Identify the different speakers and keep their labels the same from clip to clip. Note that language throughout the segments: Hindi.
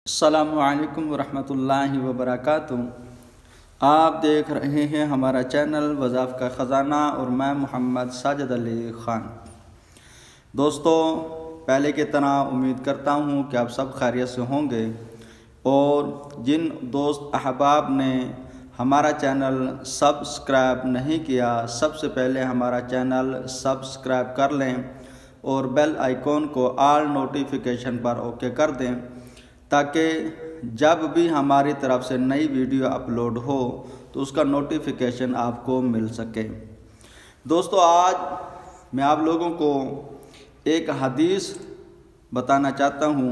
Speaker 1: अस्सलामुअलैकुम वरहमतुल्लाहि वबरकातुहू। आप देख रहे हैं हमारा चैनल वज़ाफ़ का ख़ज़ाना और मैं मोहम्मद साजिद अली ख़ान। दोस्तों, पहले की तरह उम्मीद करता हूं कि आप सब खैरियत से होंगे और जिन दोस्त अहबाब ने हमारा चैनल सब्सक्राइब नहीं किया, सबसे पहले हमारा चैनल सब्सक्राइब कर लें और बेल आइकॉन को ऑल नोटिफिकेशन पर ओके कर दें ताकि जब भी हमारी तरफ से नई वीडियो अपलोड हो तो उसका नोटिफिकेशन आपको मिल सके। दोस्तों, आज मैं आप लोगों को एक हदीस बताना चाहता हूँ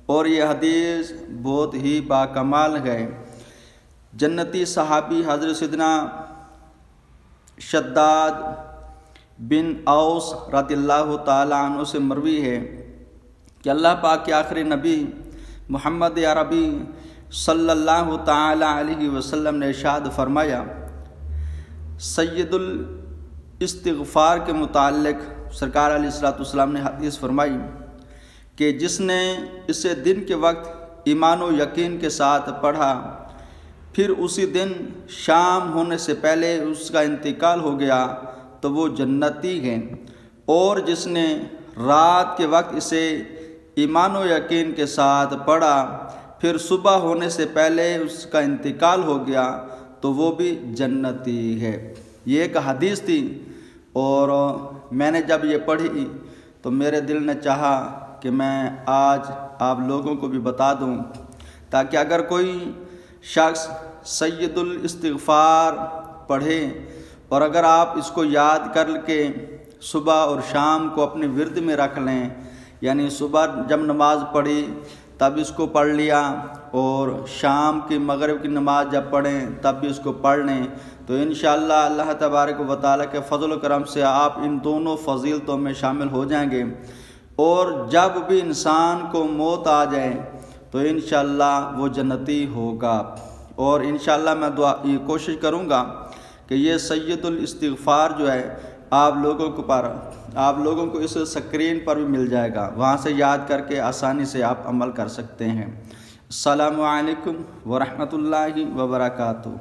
Speaker 1: और ये हदीस बहुत ही बाकमाल है। जन्नती सहाबी हज़रत सैयदना शद्दाद बिन औस रज़ियल्लाहु ताला अन्हु से मरवी है कि अल्लाह पाक के आखिरी नबी मोहम्मद अरबी सल्लल्लाहु ताला अलैहि वसल्लम ने इरशाद फरमाया, सय्यदुल इस्तिग़फ़ार के मुताल्लिक़ सरकार अलैहिस्सलाम ने हदीस फरमाई कि जिसने इसे दिन के वक्त ईमान व यकीन के साथ पढ़ा, फिर उसी दिन शाम होने से पहले उसका इंतकाल हो गया तो वो जन्नती है, और जिसने रात के वक्त इसे ईमान व यकीन के साथ पढ़ा, फिर सुबह होने से पहले उसका इंतकाल हो गया तो वो भी जन्नती है। ये एक हदीस थी और मैंने जब ये पढ़ी तो मेरे दिल ने चाहा कि मैं आज आप लोगों को भी बता दूं, ताकि अगर कोई शख्स सय्यदुल इस्तिग़फ़ार पढ़े और अगर आप इसको याद कर के सुबह और शाम को अपने विर्द में रख लें, यानी सुबह जब नमाज़ पढ़ी तब इसको पढ़ लिया और शाम की मगरिब की नमाज़ जब पढ़ें तब भी इसको पढ़ लें, तो इंशाअल्लाह अल्लाह तबारक व तआला के फ़ज़ल व करम से आप इन दोनों फ़ज़ीलतों में शामिल हो जाएंगे। और जब भी इंसान को मौत आ जाए तो इंशाअल्लाह वो जन्नती होगा। और इंशाअल्लाह मैं ये कोशिश करूँगा कि ये सय्यदुल इस्तिग़फ़ार जो है आप लोगों को इस स्क्रीन पर भी मिल जाएगा, वहाँ से याद करके आसानी से आप अमल कर सकते हैं। अस्सलामु अलैकुम वरहमतुल्लाहि वबरकातुहू।